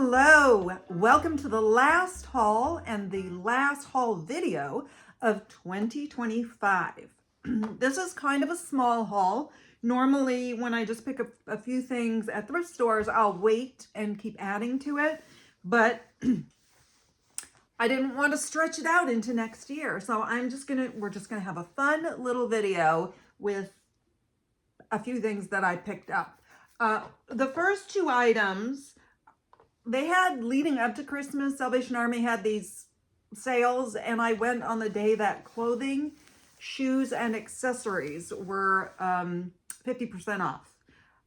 Hello, welcome to the last haul and the last haul video of 2025. This is kind of a small haul. Normally when I just pick up a few things at thrift stores, I'll wait and keep adding to it, but I didn't want to stretch it out into next year. So we're just gonna have a fun little video with a few things that I picked up. The first two items, they had, leading up to Christmas, Salvation Army had these sales, and I went on the day that clothing, shoes, and accessories were 50% off.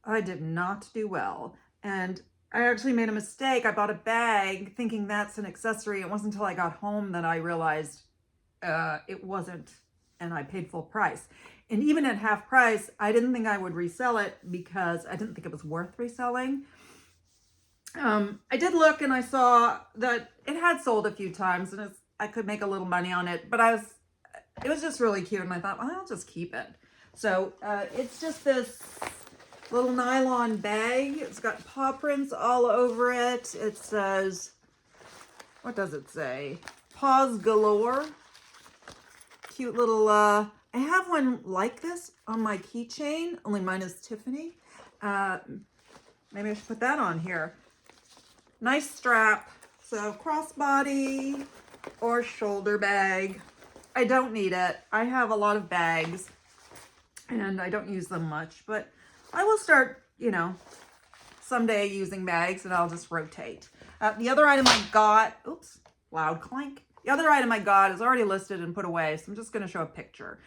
I did not do well, and I actually made a mistake. I bought a bag thinking that's an accessory. It wasn't until I got home that I realized it wasn't, and I paid full price. And even at half price, I didn't think I would resell it because I didn't think it was worth reselling. I did look and I saw that it had sold a few times, and I could make a little money on it, but it was just really cute, and I thought, well, I'll just keep it. So it's just this little nylon bag. It's got paw prints all over it. It says, what does it say? Paws galore. Cute little, I have one like this on my keychain, only mine is Tiffany. Maybe I should put that on here. Nice strap. So crossbody or shoulder bag. I don't need it. I have a lot of bags and I don't use them much, but I will start, someday using bags, and I'll just rotate. The other item I got, oops, loud clank. The other item I got is already listed and put away, so I'm just going to show a picture.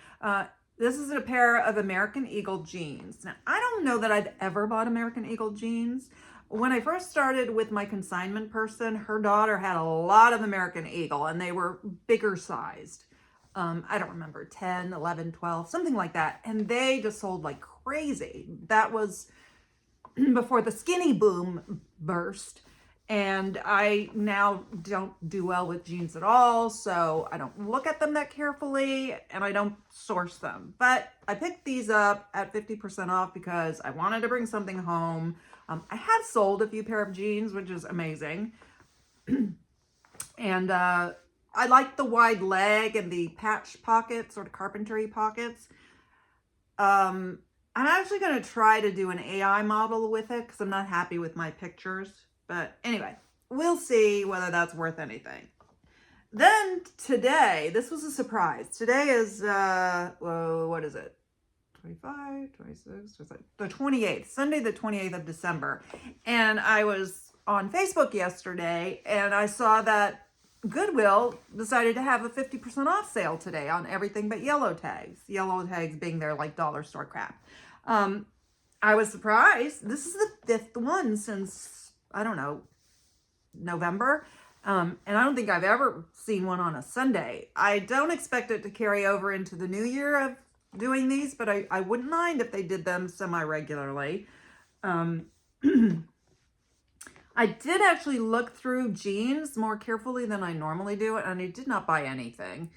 This is a pair of American Eagle jeans. Now, I don't know that I've ever bought American Eagle jeans. When I first started with my consignment person, her daughter had a lot of American Eagle, and they were bigger sized. I don't remember, 10, 11, 12, something like that. And they just sold like crazy. That was before the skinny boom burst. And I now don't do well with jeans at all, so I don't look at them that carefully, and I don't source them. But I picked these up at 50% off because I wanted to bring something home. I have sold a few pair of jeans, which is amazing. And I like the wide leg and the patch pockets, sort of carpentry pockets. I'm actually going to try to do an AI model with it because I'm not happy with my pictures. But anyway, we'll see whether that's worth anything. Then today, this was a surprise. Today is, what is it? 25, 26, the 28th, Sunday, the 28th of December. And I was on Facebook yesterday, and I saw that Goodwill decided to have a 50% off sale today on everything but yellow tags. Yellow tags being their like dollar store crap. I was surprised. This is the fifth one since, I don't know, November. And I don't think I've ever seen one on a Sunday. I don't expect it to carry over into the new year of doing these, but I wouldn't mind if they did them semi-regularly. I did actually look through jeans more carefully than I normally do, and I did not buy anything.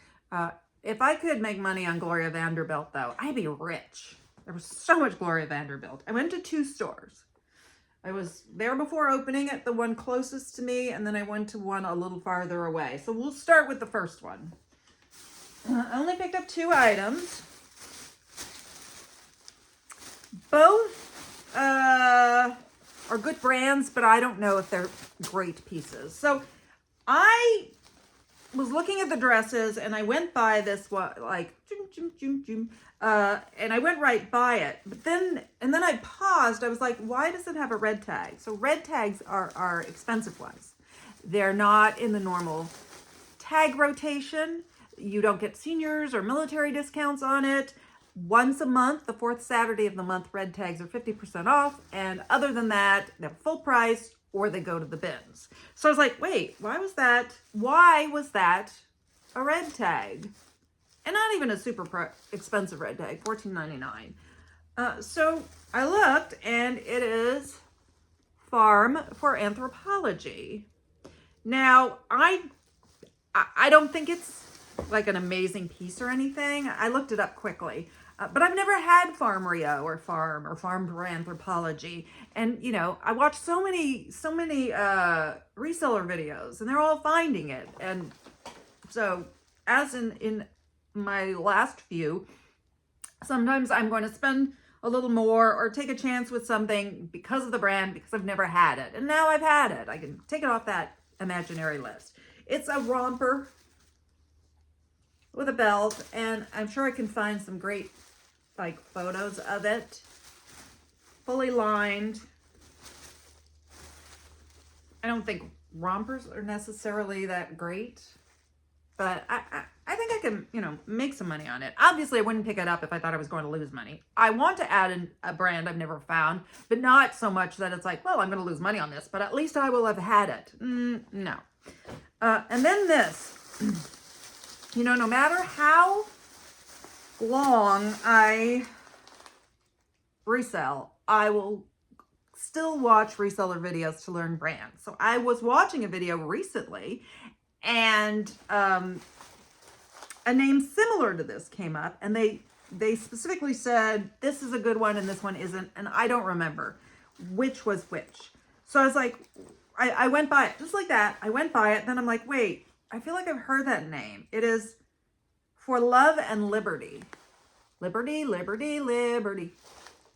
If I could make money on Gloria Vanderbilt, though, I'd be rich. There was so much Gloria Vanderbilt. I went to two stores. I was there before opening it, the one closest to me, and then I went to one a little farther away. So we'll start with the first one. I only picked up two items. Both are good brands, but I don't know if they're great pieces. So I was looking at the dresses, and I went by this one, like, and I went right by it. But then I paused. I was like, why does it have a red tag? So red tags are expensive ones. They're not in the normal tag rotation. You don't get seniors or military discounts on it. Once a month, the fourth Saturday of the month, red tags are 50% off. And other than that, they're full price or they go to the bins. So I was like, wait, why was that a red tag? And not even a super expensive red tag, $14.99. So I looked, and it is Farm for Anthropology. Now, I don't think it's like an amazing piece or anything. I looked it up quickly. But I've never had Farm Rio or Farm Anthropology. And, you know, I watch so many reseller videos and they're all finding it. And so as in my last few, sometimes I'm going to spend a little more or take a chance with something because of the brand, because I've never had it. And now I've had it. I can take it off that imaginary list. It's a romper with a belt, and I'm sure I can find some great like photos of it. Fully lined. I don't think rompers are necessarily that great, but I think I can, you know, make some money on it. Obviously, I wouldn't pick it up if I thought I was going to lose money. I want to add in a brand I've never found, but not so much that it's like, well, I'm going to lose money on this, but at least I will have had it. No. And then this, you know, no matter how long I resell, I will still watch reseller videos to learn brands. So I was watching a video recently, and a name similar to this came up, and they specifically said this is a good one and this one isn't, and I don't remember which was which. So I was like, I went by it just like that. I went by it, then I'm like, wait, I feel like I've heard that name. It is For Love and Liberty. Liberty, liberty, liberty.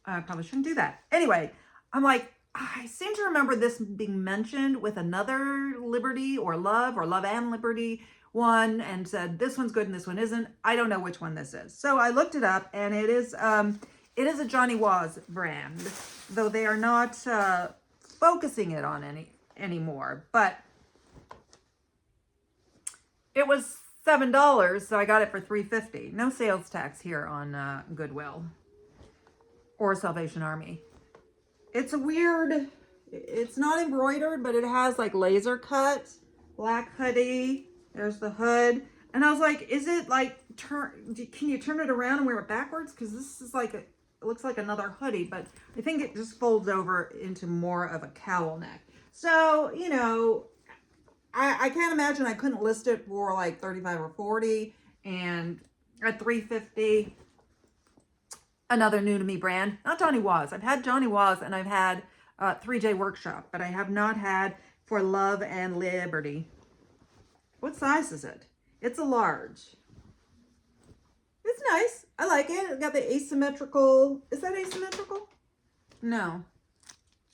I probably shouldn't do that. Anyway, I'm like, I seem to remember this being mentioned with another Liberty or Love and Liberty one, and said this one's good and this one isn't. I don't know which one this is. So I looked it up, and it is a Johnny Was brand, though they are not focusing it on anymore. But it was $7, so I got it for $3.50. No sales tax here on Goodwill or Salvation Army. It's a weird, it's not embroidered, but it has like laser cut, black hoodie. There's the hood. And I was like, is it like, can you turn it around and wear it backwards? Because this is like, it looks like another hoodie, but I think it just folds over into more of a cowl neck. So, you know, I can't imagine I couldn't list it for like 35 or 40, and at $3.50, another new to me brand. Not Johnny Was. I've had Johnny Was, and I've had 3J Workshop, but I have not had For Love and Liberty. What size is it? It's a large. It's nice. I like it. It's got the asymmetrical. Is that asymmetrical? No.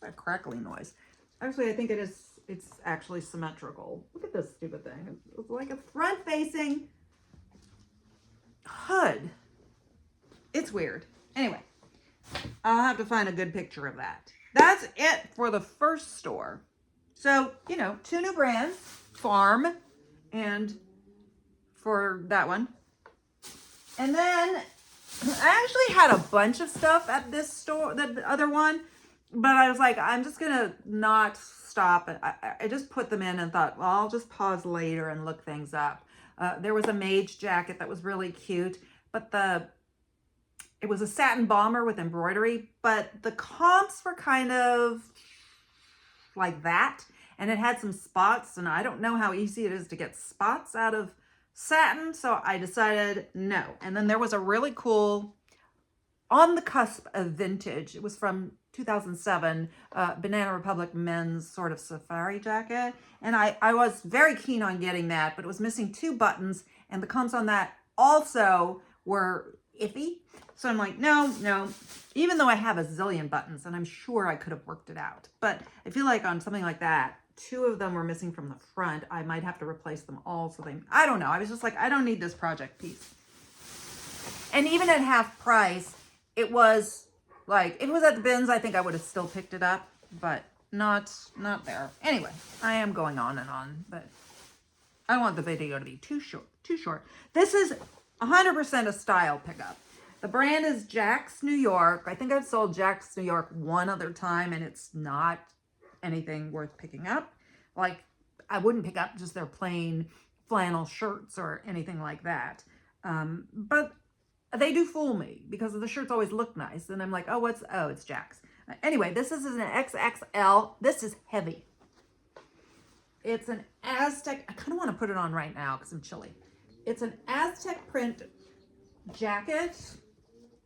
That crackling noise. Actually, I think it is. It's actually symmetrical. Look at this stupid thing. It's like a front-facing hood. It's weird. Anyway, I'll have to find a good picture of that. That's it for the first store. So, you know, 2 new brands, Farm and for that one. And then I actually had a bunch of stuff at this store, the other one, but I was like, I'm just gonna not stop. I just put them in and thought, well, I'll just pause later and look things up. There was a mage jacket that was really cute, but it was a satin bomber with embroidery, but the comps were kind of like that, and it had some spots, and I don't know how easy it is to get spots out of satin, so I decided no. And then there was a really cool, on the cusp of vintage, it was from 2007, Banana Republic men's sort of safari jacket, and I was very keen on getting that, but it was missing 2 buttons, and the comps on that also were iffy. So I'm like, no, even though I have a zillion buttons, and I'm sure I could have worked it out, but I feel like on something like that, 2 of them were missing from the front. I might have to replace them all. So I don't know. I was just like, I don't need this project piece. And even at half price, it was like, if it was at the bins, I think I would have still picked it up, but not there. Anyway, I am going on and on, but I don't want the video to be too short. This is 100% a style pickup. The brand is Jack's New York. I think I've sold Jack's New York one other time, and it's not anything worth picking up. Like, I wouldn't pick up just their plain flannel shirts or anything like that. But they do fool me because the shirts always look nice. And I'm like, oh, it's Jack's. Anyway, this is an XXL. This is heavy. It's an Aztec. I kind of want to put it on right now because I'm chilly. It's an Aztec print jacket.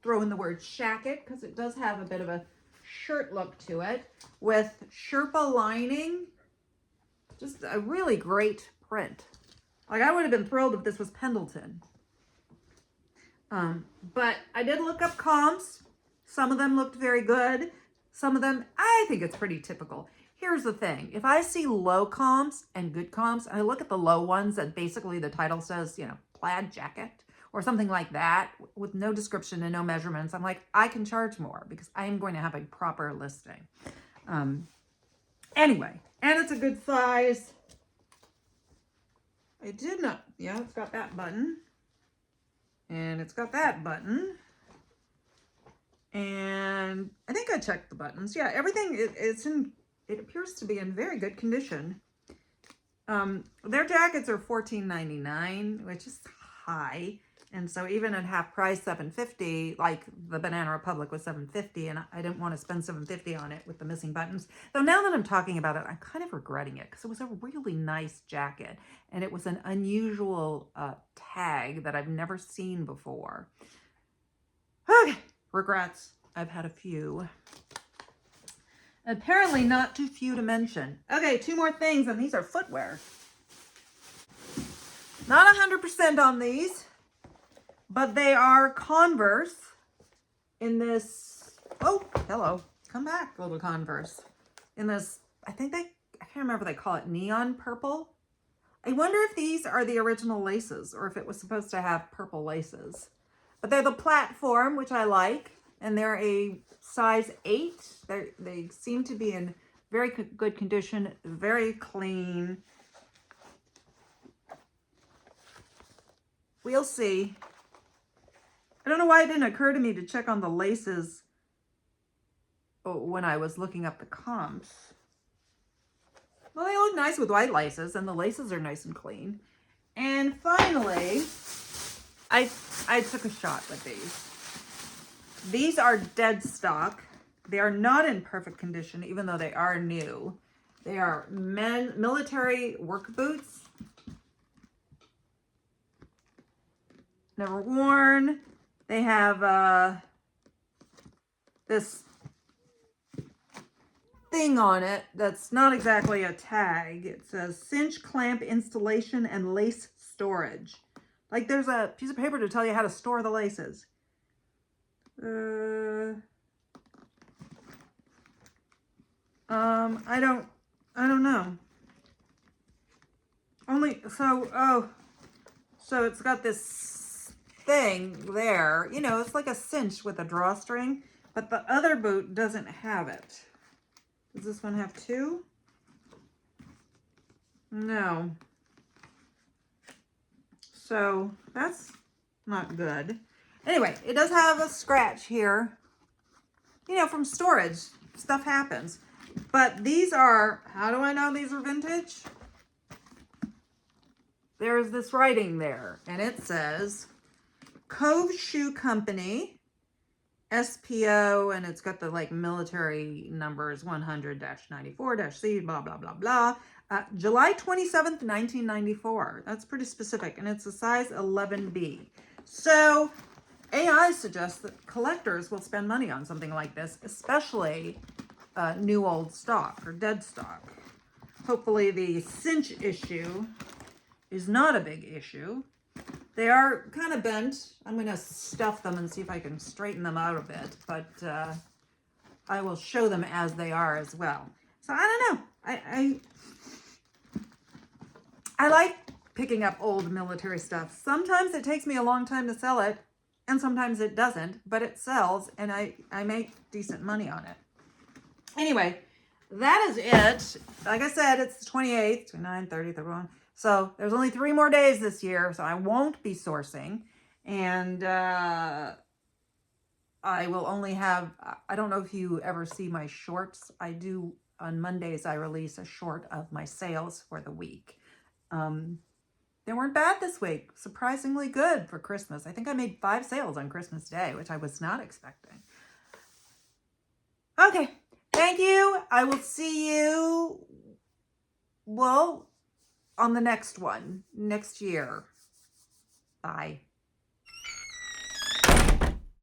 throw in the word shacket because it does have a bit of a shirt look to it with Sherpa lining. Just a really great print. Like, I would have been thrilled if this was Pendleton. But I did look up comps. Some of them looked very good. Some of them, I think it's pretty typical. Here's the thing. If I see low comps and good comps, and I look at the low ones that basically the title says, you know, plaid jacket or something like that with no description and no measurements, I'm like, I can charge more because I am going to have a proper listing. Anyway, and it's a good size. I did not, yeah, it's got that button. And it's got that button. And I think I checked the buttons. Yeah, everything it appears to be in very good condition. Their jackets are $14.99, which is high. And so even at half price, $7.50, like the Banana Republic was $7.50, and I didn't want to spend $7.50 on it with the missing buttons. Though now that I'm talking about it, I'm kind of regretting it because it was a really nice jacket, and it was an unusual tag that I've never seen before. Okay, regrets. I've had a few. Apparently not too few to mention. Okay, 2 more things, and these are footwear. Not 100% on these, but they are Converse in this, oh, hello, come back, little Converse. In this, I can't remember what they call it, neon purple. I wonder if these are the original laces or if it was supposed to have purple laces. But they're the platform, which I like, and they're a size 8. They seem to be in very good condition, very clean. We'll see. I don't know why it didn't occur to me to check on the laces when I was looking up the comps. Well, they look nice with white laces, and the laces are nice and clean. And finally, I took a shot with these. These are dead stock. They are not in perfect condition, even though they are new. They are military work boots. Never worn. They have this thing on it that's not exactly a tag. It says cinch clamp installation and lace storage. Like there's a piece of paper to tell you how to store the laces. I don't know. So it's got this thing there. You know, it's like a cinch with a drawstring, but the other boot doesn't have it. Does this one have 2? No. So that's not good. Anyway, it does have a scratch here. You know, from storage, stuff happens. But these are, how do I know these are vintage? There's this writing there, and it says Cove Shoe Company, SPO, and it's got the like military numbers 100-94-C, blah, blah, blah, blah. July 27th, 1994. That's pretty specific, and it's a size 11B. So AI suggests that collectors will spend money on something like this, especially new old stock or dead stock. Hopefully the cinch issue is not a big issue. They are kind of bent. I'm going to stuff them and see if I can straighten them out a bit, but I will show them as they are as well. So I don't know. I like picking up old military stuff. Sometimes it takes me a long time to sell it, and sometimes it doesn't, but it sells, and I make decent money on it. Anyway, that is it. Like I said, it's the 28th, 29th, 30th, 31. So there's only 3 more days this year, so I won't be sourcing. And I will only have, I don't know if you ever see my shorts. I do, on Mondays, I release a short of my sales for the week. They weren't bad this week. Surprisingly good for Christmas. I think I made 5 sales on Christmas Day, which I was not expecting. Okay. Thank you. I will see you, well, on the next one, next year. Bye.